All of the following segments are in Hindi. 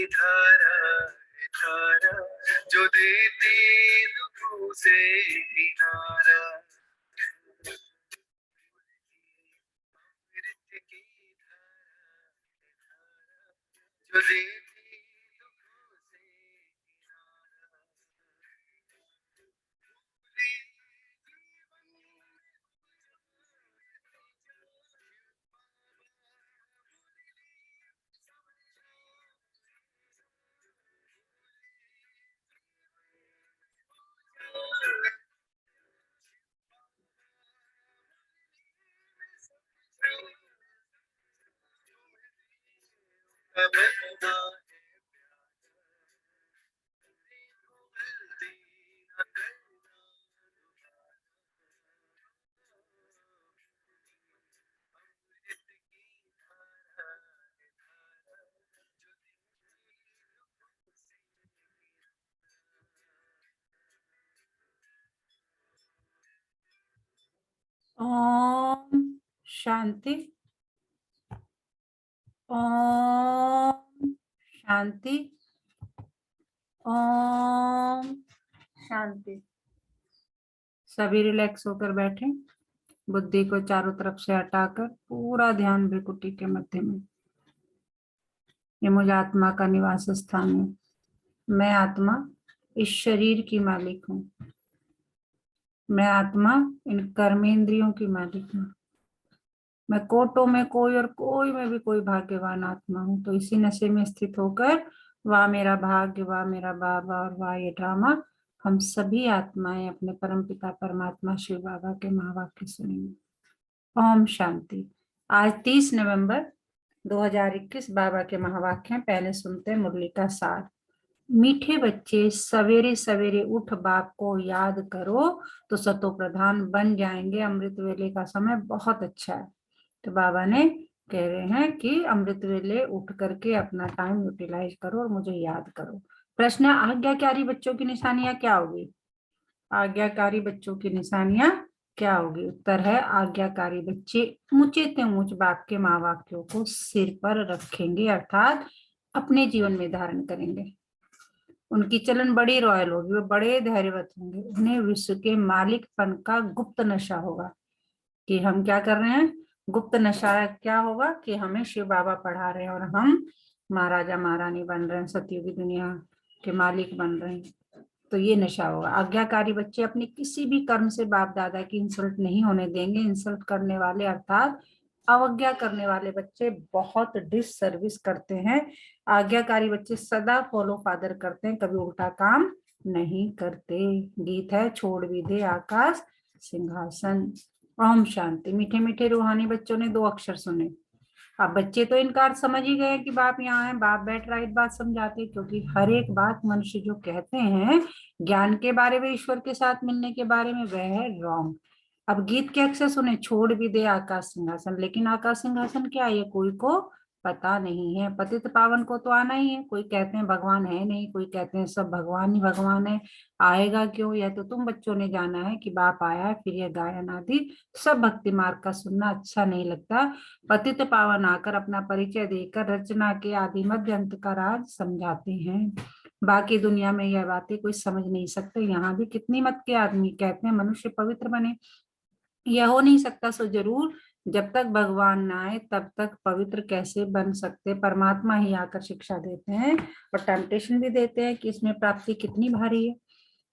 धारा है धारा, जो देती दुखों से किनारा। अमृत की धारा है धारा, जो देती दुखों से किनारा। ओम शांति। ओम शांति। ओम शांति। सभी रिलैक्स होकर बैठे, बुद्धि को चारों तरफ से हटाकर पूरा ध्यान भ्रुकुटी के मध्य में। ये मुझ आत्मा का निवास स्थान है। मैं आत्मा इस शरीर की मालिक हूँ। मैं आत्मा इन कर्मेंद्रियों की मालिक हूँ। मैं कोटों में कोई और कोई में भी कोई भाग्यवान आत्मा हूँ। तो इसी नशे में स्थित होकर वाह मेरा भाग्य, वाह मेरा बाबा और वाह ये ड्रामा, हम सभी आत्माएं अपने परमपिता परमात्मा शिव बाबा के महावाक्य सुनेंगे। ओम शांति। आज 30 नवंबर 2021 बाबा के महावाक्य हैं। पहले सुनते हैं मुरली का सार। मीठे बच्चे, सवेरे सवेरे उठ बाप को याद करो तो सतो प्रधान बन जाएंगे। अमृत वेले का समय बहुत अच्छा है। तो बाबा ने कह रहे हैं कि अमृत वेले उठ करके अपना टाइम यूटिलाइज करो और मुझे याद करो। प्रश्न, आज्ञाकारी बच्चों की निशानियां क्या होगी? आज्ञाकारी बच्चों की निशानियां क्या होगी? उत्तर है, आज्ञाकारी बच्चे ऊंचे ते ऊंच बाप के महावाक्यों को सिर पर रखेंगे, अर्थात अपने जीवन में धारण करेंगे। उनकी चलन बड़ी रॉयल होगी, वो बड़े धैर्यवत होंगे। उन्हें विश्व के मालिकपन का गुप्त नशा होगा कि हम क्या कर रहे हैं। गुप्त नशा क्या होगा कि हमें शिव बाबा पढ़ा रहे हैं और हम महाराजा महारानी बन रहे हैं, सतयुगी दुनिया के मालिक बन रहे हैं। तो ये नशा होगा। आज्ञाकारी बच्चे अपने किसी भी कर्म से बाप दादा की इंसल्ट नहीं होने देंगे। इंसल्ट करने वाले अर्थात अवज्ञा करने वाले बच्चे बहुत डिस सर्विस करते हैं। आज्ञाकारी बच्चे सदा फॉलो फादर करते हैं, कभी उल्टा काम नहीं करते। गीत है, छोड़ भी दे आकाश सिंहासन। ओम शांति। मीठे मीठे रूहानी बच्चों ने 2 अक्षर सुने। अब बच्चे तो इनका अर्थ समझ ही गए कि बाप यहाँ है। बाप बैठ राइट बात समझाते, क्योंकि हर एक बात मनुष्य जो कहते हैं ज्ञान के बारे में, ईश्वर के साथ मिलने के बारे में, वह है रॉन्ग। अब गीत के अक्षर सुने, छोड़ भी दे आकाश सिंहासन। लेकिन आकाश सिंहासन क्या है, ये कोई को पता नहीं है। पतित पावन को तो आना ही है। कोई कहते हैं भगवान है नहीं, कोई कहते हैं सब भगवान ही भगवान है। आएगा क्यों, यह तो तुम बच्चों ने जाना है कि बाप आया है। फिर यह गायन आदि सब भक्ति मार्ग का सुनना अच्छा नहीं लगता। पतित पावन आकर अपना परिचय देकर रचना के आदि मध्य अंत का राज समझाते हैं। बाकी दुनिया में यह बातें कोई समझ नहीं सकते। यहाँ भी कितनी मत के आदमी कहते हैं मनुष्य पवित्र बने। यह हो नहीं सकता। सो जरूर जब तक भगवान ना आए तब तक पवित्र कैसे बन सकते। परमात्मा ही आकर शिक्षा देते हैं और टेम्पटेशन भी देते हैं कि इसमें प्राप्ति कितनी भारी है।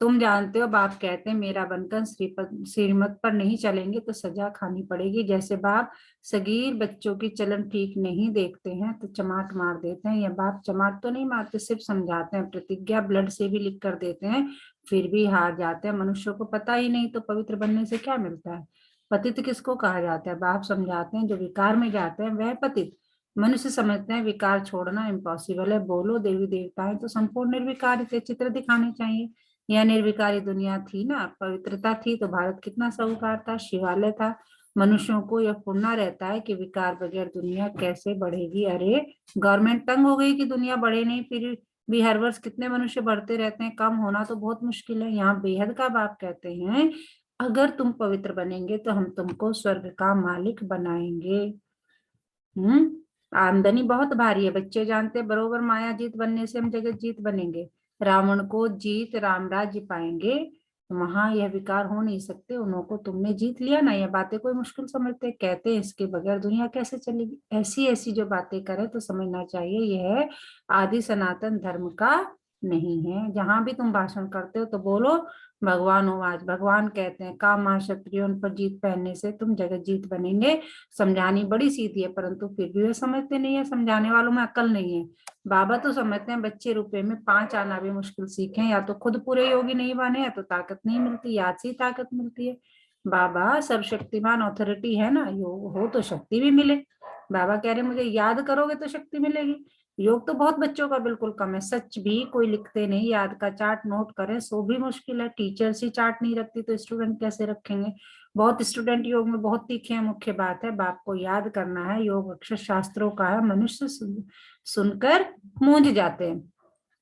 तुम जानते हो, बाप कहते हैं मेरा बनकर श्रीमत पर नहीं चलेंगे तो सजा खानी पड़ेगी। जैसे बाप सगीर बच्चों की चलन ठीक नहीं देखते हैं तो चमाट मार देते हैं। या बाप चमाट तो नहीं मारते, सिर्फ समझाते हैं। प्रतिज्ञा ब्लड से भी लिख कर देते हैं, फिर भी हार जाते हैं। मनुष्यों को पता ही नहीं तो पवित्र बनने से क्या मिलता है। पतित किसको कहा जाता है? बाप समझाते हैं जो विकार में जाते हैं वह पतित। मनुष्य समझते हैं विकार छोड़ना इम्पॉसिबल है। बोलो देवी देवताएं तो संपूर्ण निर्विकार थे, चित्र दिखाने चाहिए। यह निर्विकारी दुनिया थी ना, पवित्रता थी तो भारत कितना साहूकार था, शिवालय था। मनुष्यों को यह फुरना रहता है कि विकार बगैर दुनिया कैसे बढ़ेगी। अरे गवर्नमेंट तंग हो गई कि दुनिया बढ़े नहीं, फिर भी हर वर्ष कितने मनुष्य बढ़ते रहते हैं। कम होना तो बहुत मुश्किल है। यहाँ बेहद का बाप कहते हैं अगर तुम पवित्र बनेंगे तो हम तुमको स्वर्ग का मालिक बनाएंगे। आमदनी बहुत भारी है, बच्चे जानते हैं, बरोबर माया जीत बनने से हम जगत जीत बनेंगे। रावण को जीत राम राज्य पाएंगे, वहां यह विकार हो नहीं सकते। उनको तुमने जीत लिया ना, यह बातें कोई मुश्किल समझते, कहते हैं इसके बगैर दुनिया कैसे चलेगी। ऐसी ऐसी जो बातें करे तो समझना चाहिए यह आदि सनातन धर्म का नहीं है। जहां भी तुम भाषण करते हो तो बोलो भगवान हो। आज भगवान कहते हैं काम क्षत्रियों पर जीत पहनने से तुम जगत जीत बनेंगे। समझानी बड़ी सीधी है, परंतु फिर भी वे समझते नहीं है, समझाने वालों में अक्ल नहीं है। बाबा तो समझते हैं बच्चे रुपए में 5 आना भी मुश्किल सीखे, या तो खुद पूरे योगी नहीं बने, या तो ताकत नहीं मिलती, याद से ही ताकत मिलती है। बाबा सर्वशक्तिमान अथॉरिटी है ना, योग हो तो शक्ति भी मिले। बाबा कह रहे मुझे याद करोगे तो शक्ति मिलेगी। योग तो बहुत बच्चों का बिल्कुल कम है, सच भी कोई लिखते नहीं, याद का चार्ट नोट करें सो भी मुश्किल है। टीचर्स ही चार्ट नहीं रखती तो स्टूडेंट कैसे रखेंगे। बहुत स्टूडेंट योग में बहुत तीखे हैं। मुख्य बात है बाप को याद करना है। योग अक्षर शास्त्रों का है, मनुष्य सुनकर मूंझ जाते हैं,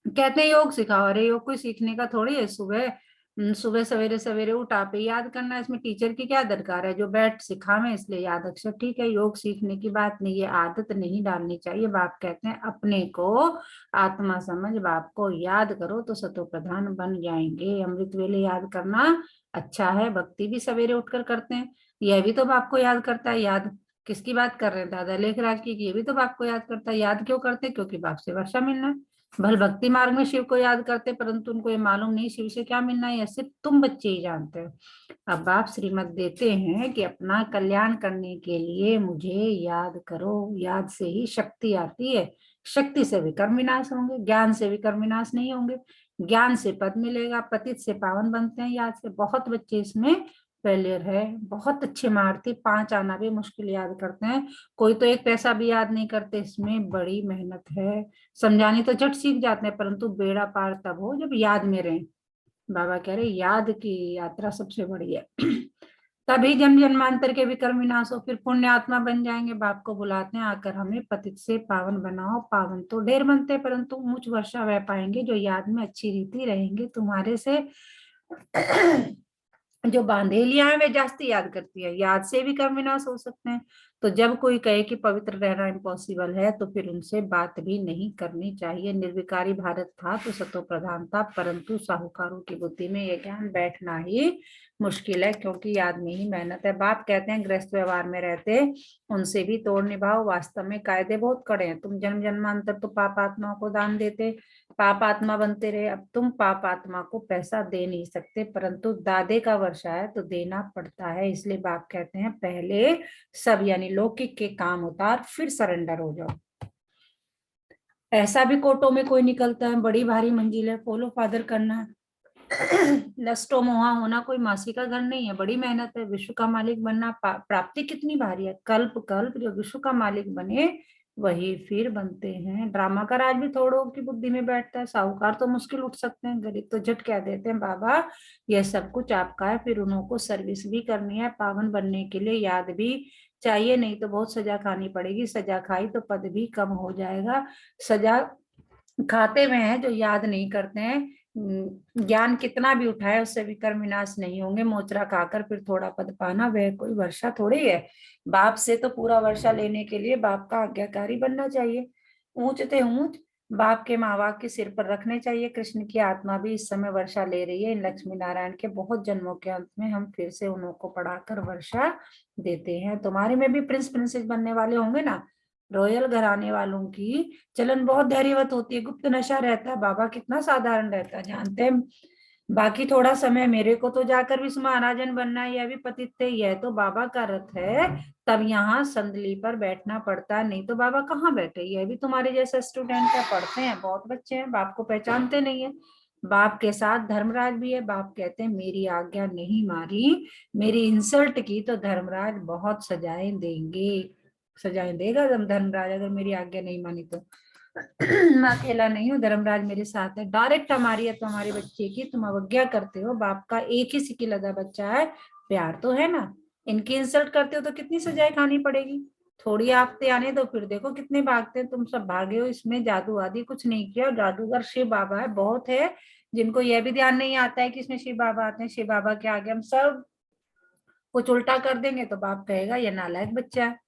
कहते हैं योग सिखाओ। अरे योग कोई सीखने का थोड़ी है। सुबह सुबह सवेरे सवेरे उठा पे याद करना है, इसमें टीचर की क्या दरकार है जो बैठ सिखावे इसलिए याद अक्षर ठीक है। योग सीखने की बात नहीं है, आदत नहीं डालनी चाहिए। बाप कहते हैं अपने को आत्मा समझ बाप को याद करो तो सतो प्रधान बन जाएंगे। अमृत वेले याद करना अच्छा है, भक्ति भी सवेरे उठकर करते हैं, यह भी तो बाप को याद करता है। याद किसकी बात कर रहे हैं, दादा लेखराज की। ये भी तो बाप को याद करता है। याद क्यों करते हैं, क्योंकि बाप से वर्षा मिलना है। भल भक्ति मार्ग में शिव को याद करते, परंतु उनको ये मालूम नहीं शिव से क्या मिलना है, सिर्फ तुम बच्चे ही जानते हो। अब बाप श्रीमत देते हैं कि अपना कल्याण करने के लिए मुझे याद करो। याद से ही शक्ति आती है, शक्ति से विकर्म विनाश होंगे, ज्ञान से विकर्म विनाश नहीं होंगे। ज्ञान से पद मिलेगा, पतित से पावन बनते हैं। याद से बहुत बच्चे इसमें फेलियर है। बहुत अच्छे मारती 5 आना भी मुश्किल याद करते हैं, कोई तो 1 पैसा भी याद नहीं करते, इसमें बड़ी मेहनत है। समझानी तो झट सीख जाते हैं, परंतु बेड़ा पार तब हो जब याद में रहे। बाबा कह रहे याद की यात्रा सबसे बड़ी है। तभी जन्म जन्मांतर के विकर्म विनाश हो, फिर पुण्य आत्मा बन जाएंगे। बाप को बुलाते हैं आकर हमें पतित से पावन बनाओ। पावन तो ढेर बनते हैं, परंतु मुझ वर्षा वह पाएंगे जो याद में अच्छी रीति रहेंगे। तुम्हारे से जो बांधेलियां हैं वे जास्ती याद करती है, याद से भी कर्म विनाश हो सकते हैं। तो जब कोई कहे कि पवित्र रहना इम्पॉसिबल है तो फिर उनसे बात भी नहीं करनी चाहिए। निर्विकारी भारत था तो सतो प्रधान था, परंतु साहूकारों की बुद्धि में यह ज्ञान बैठना ही मुश्किल है, क्योंकि याद में ही मेहनत है। बाप कहते हैं गृहस्थ व्यवहार में रहते उनसे भी तोड़ निभाओ, वास्तव में कायदे बहुत कड़े हैं। तुम जन्म जन्मांतर तो पाप आत्माओं को दान देते, पाप आत्मा बनते रहे। अब तुम पाप आत्मा को पैसा दे नहीं सकते, परंतु दादे का वर्षा है तो देना पड़ता है। इसलिए बाप कहते हैं पहले सब यानी लौकिक के काम उतार फिर सरेंडर हो जाओ। ऐसा भी कोटों में कोई निकलता है, बड़ी भारी मंजिल है, फॉलो फादर करना है। लस्टो मोहा होना कोई मासी का घर नहीं है, बड़ी मेहनत है। विश्व का मालिक बनना प्राप्ति कितनी भारी है। कल्प कल्प जो विश्व का मालिक बने वही फिर बनते हैं। ड्रामा का राज भी थोड़ों की बुद्धि में बैठता है। साहूकार तो मुश्किल उठ सकते हैं, गरीब तो झट कह देते हैं बाबा यह सब कुछ आपका है। फिर उनको सर्विस भी करनी है, पावन बनने के लिए याद भी चाहिए, नहीं तो बहुत सजा खानी पड़ेगी। सजा खाई तो पद भी कम हो जाएगा। सजा खाते में है जो याद नहीं करते हैं। ज्ञान कितना भी उठाए उससे विकर्म विनाश नहीं होंगे। मोचरा खाकर फिर थोड़ा पद पाना वह कोई वर्षा थोड़ी है। बाप से तो पूरा वर्षा लेने के लिए बाप का आज्ञाकारी बनना चाहिए। ऊंचते ऊंच बाप के माँ बाप के सिर पर रखने चाहिए। कृष्ण की आत्मा भी इस समय वर्षा ले रही है। इन लक्ष्मी नारायण के बहुत जन्मों के अंत में हम फिर से उनको पढ़ाकर वर्षा देते हैं। तुम्हारे में भी प्रिंस प्रिंसेस बनने वाले होंगे ना। रॉयल घराने वालों की चलन बहुत धैर्यवत होती है, गुप्त नशा रहता है। बाबा कितना साधारण रहता है जानते हैं। बाकी थोड़ा समय मेरे को तो जाकर विश्व महाराजन बनना है, यह भी पतित थे, यह तो बाबा का रथ है। तब यहाँ संदली पर बैठना पड़ता है, नहीं तो बाबा कहाँ बैठे। यह भी तुम्हारे जैसा स्टूडेंट है, पढ़ते हैं, बहुत बच्चे हैं, बाप को पहचानते नहीं है। बाप के साथ धर्मराज भी है। बाप कहते हैं मेरी आज्ञा नहीं मारी, मेरी इंसल्ट की तो धर्मराज बहुत सजाएं देंगे। सजाएं देगा धर्मराज अगर मेरी आज्ञा नहीं मानी तो। मैं अकेला नहीं हूँ, धर्मराज मेरे साथ है। डायरेक्ट हमारी है तो हमारे बच्चे की तुम अवज्ञा करते हो। बाप का एक ही सिक्की लगा बच्चा है, प्यार तो है ना। इनकी इंसल्ट करते हो तो कितनी सजाएं खानी पड़ेगी। थोड़ी आफते आने दो फिर देखो कितने भागते हैं। तुम सब भागे हो, इसमें जादू आदि कुछ नहीं किया। जादूगर शिव बाबा है, बहुत है जिनको यह भी ध्यान नहीं आता है कि इसमें शिव बाबा आते हैं। शिव बाबा के आगे हम सब कुछ उल्टा कर देंगे तो बाप कहेगा ये नालायक बच्चा है।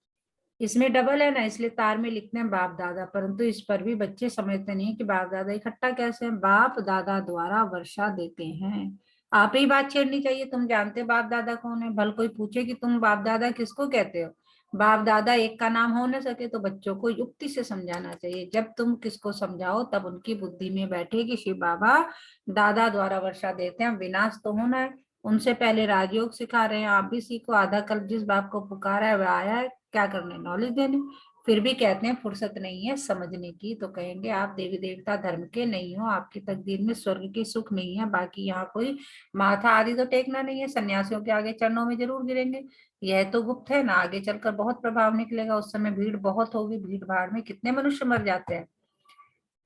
इसमें डबल है ना, इसलिए तार में लिखते हैं बाप दादा, परंतु इस पर भी बच्चे समझते नहीं कि बाप दादा इकट्ठा कैसे हैं। बाप दादा द्वारा वर्षा देते हैं। आप ही बात छेड़नी चाहिए, तुम जानते हो बाप दादा कौन है। भल कोई पूछे कि तुम बाप दादा किसको कहते हो, बाप दादा एक का नाम हो न सके तो बच्चों को युक्ति से समझाना चाहिए। जब तुम किसको समझाओ तब उनकी बुद्धि में बैठे कि शिव बाबा दादा द्वारा वर्षा देते हैं, विनाश तो होना है। उनसे पहले राजयोग सिखा रहे हैं, आप भी सीखो। आधा कल्प जिस बाप को पुकारा है वह आया है क्या करने, नॉलेज देने। फिर भी कहते हैं फुर्सत नहीं है समझने की, तो कहेंगे आप देवी देवता धर्म के नहीं हो, आपकी तकदीर में स्वर्ग के सुख नहीं है, बाकी यहाँ कोई माथा आदि तो टेकना नहीं है, सन्यासियों के आगे चरणों में जरूर गिरेंगे। यह तो गुप्त है ना, आगे चलकर बहुत प्रभाव निकलेगा, उस समय भीड़ बहुत होगी, भीड़ भाड़ में कितने मनुष्य मर जाते हैं।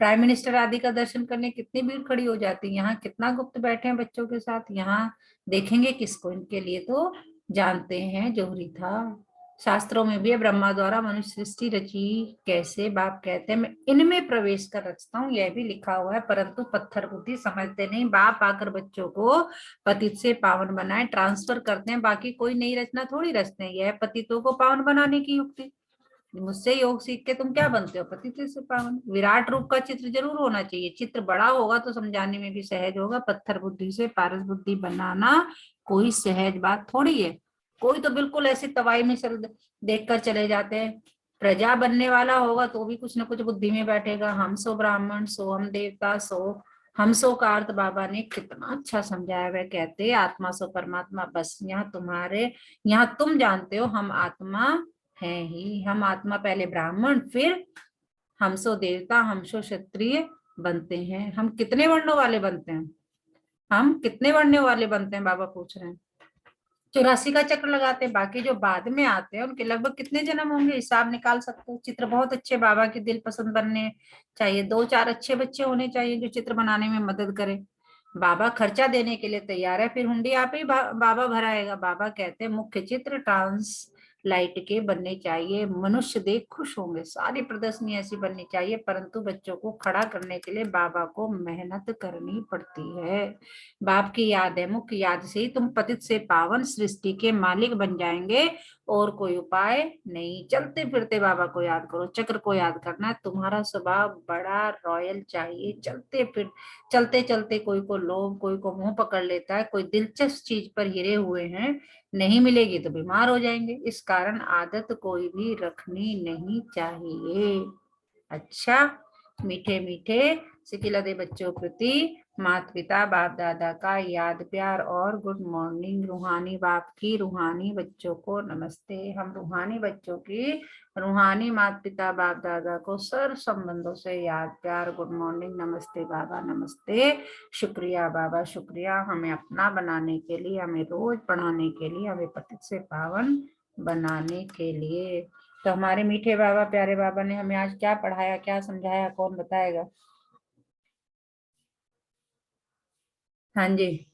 प्राइम मिनिस्टर आदि का दर्शन करने कितनी भीड़ खड़ी हो जाती है, यहाँ कितना गुप्त बैठे हैं बच्चों के साथ, यहाँ देखेंगे किसको, इनके लिए तो जानते हैं जोहरी था। शास्त्रों में भी है, ब्रह्मा द्वारा मनुष्य सृष्टि रची कैसे, बाप कहते हैं मैं इनमें प्रवेश कर रचता हूँ, यह भी लिखा हुआ है, परंतु पत्थर बुद्धि समझते नहीं। बाप आकर बच्चों को पतित से पावन बनाए ट्रांसफर करते हैं, बाकी कोई नई रचना थोड़ी रचते हैं, यह पतितों को पावन बनाने की युक्ति। मुझसे योग सीख के तुम क्या बनते हो, पतित से पावन। विराट रूप का चित्र जरूर होना चाहिए, चित्र बड़ा होगा तो समझाने में भी सहज होगा। पत्थर बुद्धि से पारस बुद्धि बनाना कोई सहज बात थोड़ी है। कोई तो बिल्कुल ऐसी तवाई में चल देख कर चले जाते हैं। प्रजा बनने वाला होगा तो भी कुछ ना कुछ बुद्धि में बैठेगा, हम सो ब्राह्मण सो हम देवता सो हम सो का अर्थ बाबा ने कितना अच्छा समझाया। वह कहते आत्मा सो परमात्मा, बस यहाँ तुम्हारे, यहाँ तुम जानते हो हम आत्मा है ही। हम आत्मा पहले ब्राह्मण, फिर हम सो देवता, हम सो क्षत्रिय बनते हैं। हम कितने वर्णों वाले बनते हैं, हम कितने वर्णों वाले बनते हैं बाबा पूछ रहे हैं। 84 का चक्र लगाते हैं, बाकी जो बाद में आते हैं उनके लगभग कितने जन्म होंगे हिसाब निकाल सकते हो। चित्र बहुत अच्छे बाबा के दिल पसंद बनने चाहिए, 2-4 अच्छे बच्चे होने चाहिए जो चित्र बनाने में मदद करे। बाबा खर्चा देने के लिए तैयार है, फिर हुंडी आप ही बाबा भराएगा। बाबा कहते हैं मुख्य चित्र ट्रांस लाइट के बनने चाहिए, मनुष्य देख खुश होंगे, सारी प्रदर्शनी ऐसी बननी चाहिए, परंतु बच्चों को खड़ा करने के लिए बाबा को मेहनत करनी पड़ती है। बाप की याद है, मुख्य याद से ही तुम पतित से पावन सृष्टि के मालिक बन जाएंगे, और कोई उपाय नहीं। चलते फिरते बाबा को याद करो, चक्र को याद करना है। तुम्हारा स्वभाव बड़ा रॉयल चाहिए, चलते चलते कोई को लोभ, कोई को मुंह पकड़ लेता है, कोई दिलचस्प चीज पर हिरे हुए हैं, नहीं मिलेगी तो बीमार हो जाएंगे, इस कारण आदत कोई भी रखनी नहीं चाहिए। अच्छा, मीठे मीठे सिकिला दे बच्चों प्रति माता पिता बाप दादा का याद प्यार और गुड मॉर्निंग। रूहानी बाप की रूहानी बच्चों को नमस्ते। हम रूहानी बच्चों की रूहानी माता पिता बाप दादा को सर्व संबंधों से याद प्यार, गुड मॉर्निंग, नमस्ते बाबा नमस्ते। शुक्रिया बाबा शुक्रिया, हमें अपना बनाने के लिए, हमें रोज पढ़ाने के लिए, हमें पतित से पावन बनाने के लिए। तो हमारे मीठे बाबा प्यारे बाबा ने हमें आज क्या पढ़ाया, क्या समझाया, कौन बताएगा। हाँ जी।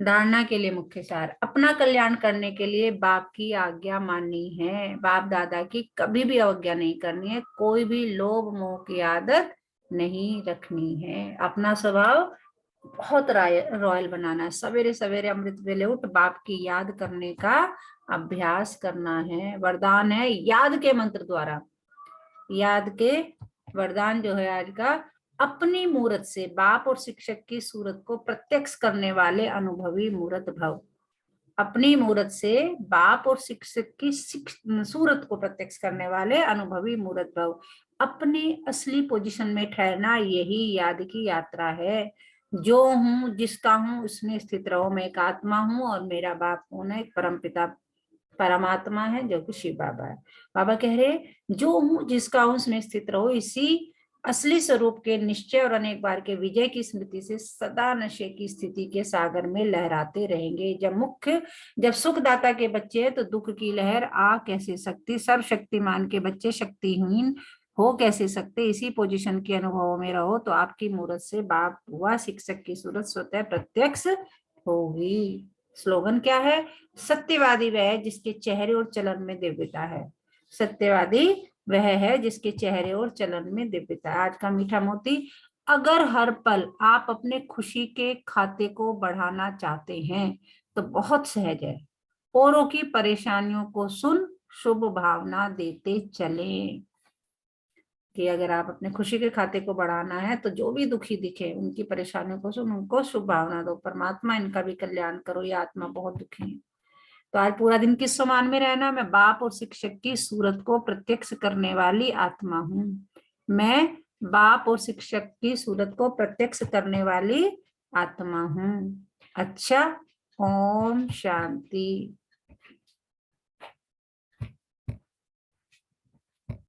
धारणा के लिए मुख्य सार, अपना कल्याण करने के लिए बाप की आज्ञा माननी है, बाप दादा की कभी भी अवज्ञा नहीं करनी है, कोई भी लोभ मोह की आदत नहीं रखनी है, अपना स्वभाव बहुत रॉयल बनाना है। सवेरे सवेरे अमृत वेले उठ बाप की याद करने का अभ्यास करना है। वरदान है याद के मंत्र द्वारा, याद के वरदान जो है आज का, अपनी मूरत से बाप और शिक्षक की सूरत को प्रत्यक्ष करने वाले अनुभवी मूरत भव। अपनी मूरत से बाप और शिक्षक की सूरत को प्रत्यक्ष करने वाले अनुभवी मूरत भव। अपनी असली पोजीशन में ठहरना, यही याद की यात्रा है। जो हूँ जिसका हूँ उसमें स्थित रहो, मैं एक आत्मा हूँ और मेरा बाप कौन है, एक परम पिता परमात्मा है जो कि शिव बाबा है। बाबा कह रहे जो हूँ जिसका हूँ उसमें स्थित रहो, इसी असली स्वरूप के निश्चय और अनेक बार के विजय की स्मृति से सदा नशे की स्थिति के सागर में लहराते रहेंगे। जब सुखदाता के बच्चे हैं तो दुख की लहर आ कैसे सकती, सर्वशक्तिमान के बच्चे शक्तिहीन हो कैसे सकते। इसी पोजीशन के अनुभवों में रहो तो आपकी मूरत से बाप हुआ शिक्षक की सूरत स्वतः प्रत्यक्ष होगी। स्लोगन क्या है, सत्यवादी वह है जिसके चेहरे और चलन में दिव्यता है। सत्यवादी वह है जिसके चेहरे और चलन में दिव्यता है। आज का मीठा मोती, अगर हर पल आप अपने खुशी के खाते को बढ़ाना चाहते हैं तो बहुत सहज है, औरों की परेशानियों को सुन शुभ भावना देते चलें कि अगर आप अपने खुशी के खाते को बढ़ाना है तो जो भी दुखी दिखे उनकी परेशानियों को सुन, उनको शुभ भावना दो, परमात्मा इनका भी कल्याण करो, ये आत्मा बहुत दुखी है। तो आज पूरा दिन किस समान में रहना, मैं बाप और शिक्षक की सूरत को प्रत्यक्ष करने वाली आत्मा हूँ। मैं बाप और शिक्षक की सूरत को प्रत्यक्ष करने वाली आत्मा हूँ। अच्छा, ओम शांति।